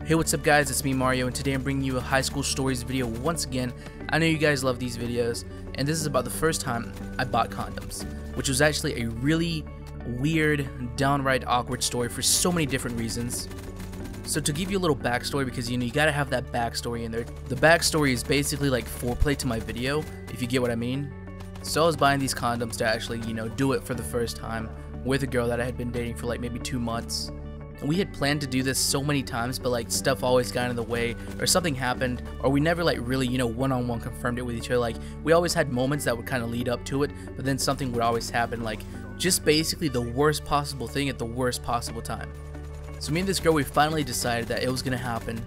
Hey, what's up guys, it's me Mario, and today I'm bringing you a high school stories video once again. I know you guys love these videos, and this is about the first time I bought condoms, which was actually a really weird, downright awkward story for so many different reasons. So to give you a little backstory, because you gotta have that backstory in there. The backstory is basically like foreplay to my video, if you get what I mean. So I was buying these condoms to actually, do it for the first time with a girl that I had been dating for like maybe 2 months. We had planned to do this so many times, but like stuff always got in the way, or something happened, or we never like really, one-on-one confirmed it with each other. Like we always had moments that would kind of lead up to it, but then something would always happen, like just basically the worst possible thing at the worst possible time. So me and this girl, we finally decided that it was gonna happen.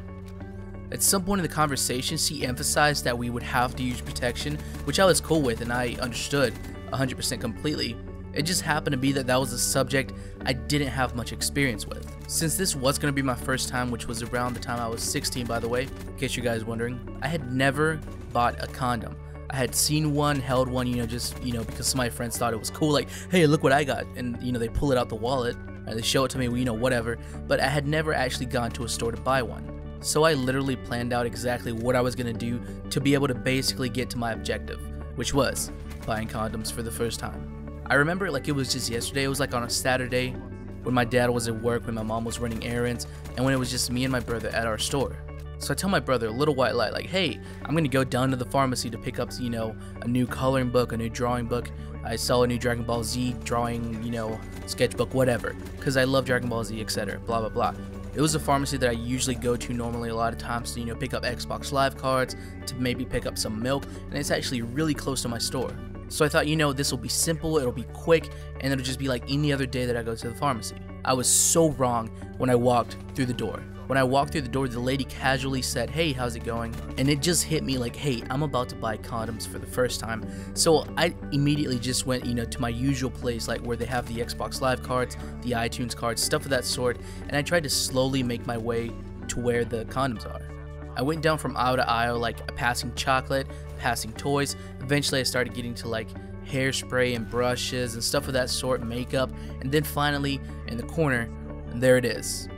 At some point in the conversation, she emphasized that we would have to use protection, which I was cool with and I understood 100% completely. It just happened to be that that was a subject I didn't have much experience with. Since this was going to be my first time, which was around the time I was 16 by the way, in case you guys wondering, I had never bought a condom. I had seen one, held one, because some of my friends thought it was cool, like, hey, look what I got, and they pull it out the wallet, and they show it to me, whatever, but I had never actually gone to a store to buy one. So I literally planned out exactly what I was going to do to be able to basically get to my objective, which was buying condoms for the first time. I remember it like it was just yesterday. It was like on a Saturday when my dad was at work, when my mom was running errands, and when it was just me and my brother at our store. So I tell my brother, a little white lie, like, hey, I'm gonna go down to the pharmacy to pick up, a new coloring book, a new drawing book. I saw a new Dragon Ball Z drawing, sketchbook, whatever, because I love Dragon Ball Z, etc. Blah, blah, blah. It was a pharmacy that I usually go to normally a lot of times to, pick up Xbox Live cards, to maybe pick up some milk, and it's actually really close to my store. So I thought, this will be simple, it'll be quick, and it'll just be like any other day that I go to the pharmacy. I was so wrong when I walked through the door. When I walked through the door, the lady casually said, hey, how's it going? And it just hit me like, hey, I'm about to buy condoms for the first time. So I immediately just went, to my usual place, like where they have the Xbox Live cards, the iTunes cards, stuff of that sort, and I tried to slowly make my way to where the condoms are. I went down from aisle to aisle, like passing chocolate, passing toys. Eventually I started getting to like hairspray and brushes and stuff of that sort, makeup, and then finally in the corner, and there it is.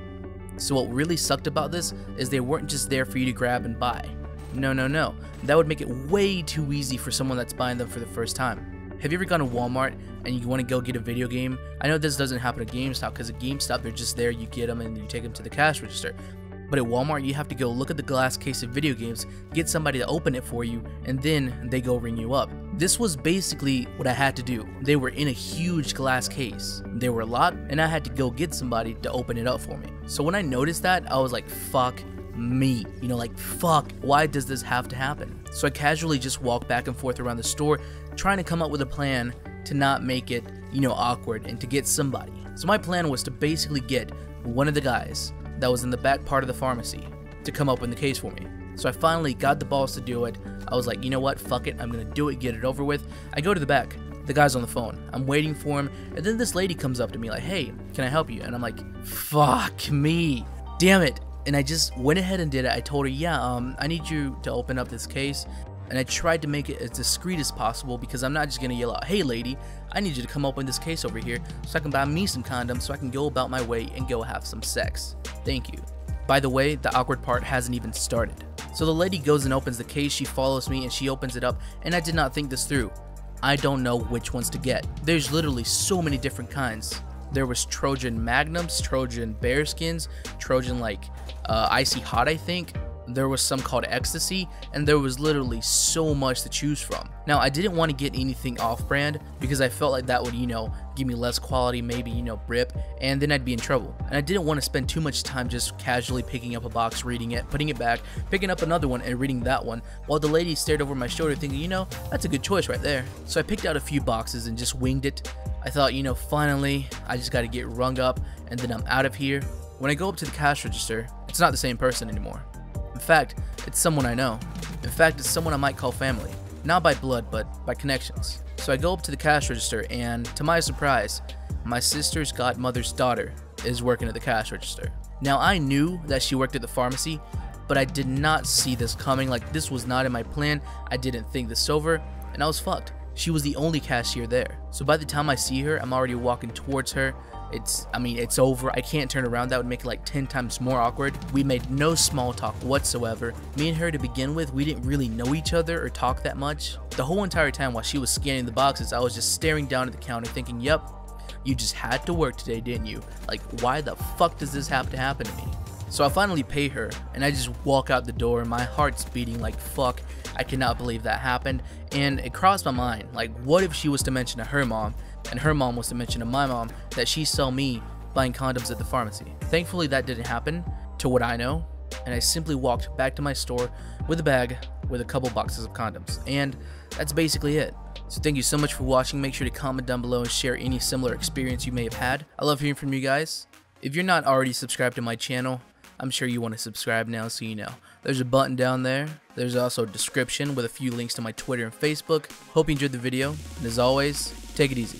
So what really sucked about this is they weren't just there for you to grab and buy. No. That would make it way too easy for someone that's buying them for the first time. Have you ever gone to Walmart and you want to go get a video game? I know this doesn't happen at GameStop, because at GameStop they're just there, you get them and you take them to the cash register. But at Walmart, you have to go look at the glass case of video games, get somebody to open it for you, and then they go ring you up. This was basically what I had to do. They were in a huge glass case. They were a lot, and I had to go get somebody to open it up for me. So when I noticed that, I was like, fuck me. Fuck, why does this have to happen? So I casually just walked back and forth around the store, trying to come up with a plan to not make it, awkward, and to get somebody. So my plan was to basically get one of the guys that was in the back part of the pharmacy to come open the case for me. So I finally got the balls to do it. I was like, you know what, fuck it, I'm gonna do it, get it over with. I go to the back, the guy's on the phone, I'm waiting for him, and then this lady comes up to me like, hey, can I help you? And I'm like, fuck me, damn it. And I just went ahead and did it. I told her, yeah, I need you to open up this case. And I tried to make it as discreet as possible, because I'm not just gonna yell out, hey lady, I need you to come open this case over here so I can buy me some condoms so I can go about my way and go have some sex. Thank you. By the way, the awkward part hasn't even started. So the lady goes and opens the case, she follows me and she opens it up, and I did not think this through. I don't know which ones to get. There's literally so many different kinds. There was Trojan Magnums, Trojan Bearskins, Trojan Icy Hot, I think. There was some called Ecstasy, and there was literally so much to choose from. Now, I didn't want to get anything off-brand because I felt like that would, give me less quality, maybe, rip, and then I'd be in trouble. And I didn't want to spend too much time just casually picking up a box, reading it, putting it back, picking up another one, and reading that one, while the lady stared over my shoulder thinking, that's a good choice right there. So I picked out a few boxes and just winged it. I thought, finally, I just got to get rung up, and then I'm out of here. When I go up to the cash register, it's not the same person anymore. In fact, it's someone I know. In fact, it's someone I might call family. Not by blood, but by connections. So I go up to the cash register, and to my surprise, my sister's godmother's daughter is working at the cash register. Now, I knew that she worked at the pharmacy, but I did not see this coming. Like, this was not in my plan. I didn't think this over, and I was fucked. She was the only cashier there. So by the time I see her, I'm already walking towards her, I mean, it's over. I can't turn around. That would make it like 10 times more awkward. We made no small talk whatsoever. Me and her, to begin with, we didn't really know each other or talk that much. The whole entire time while she was scanning the boxes, I was just staring down at the counter thinking, yep, you just had to work today, didn't you? Like, why the fuck does this have to happen to me? So I finally pay her, and I just walk out the door, and my heart's beating like fuck. I cannot believe that happened, and it crossed my mind, like, what if she was to mention to her mom, and her mom was to mention to my mom that she saw me buying condoms at the pharmacy. Thankfully that didn't happen, to what I know, and I simply walked back to my store with a bag with a couple boxes of condoms, and that's basically it. So thank you so much for watching. Make sure to comment down below and share any similar experience you may have had. I love hearing from you guys. If you're not already subscribed to my channel, I'm sure you want to subscribe now so you know. There's a button down there. There's also a description with a few links to my Twitter and Facebook. Hope you enjoyed the video, and as always, take it easy.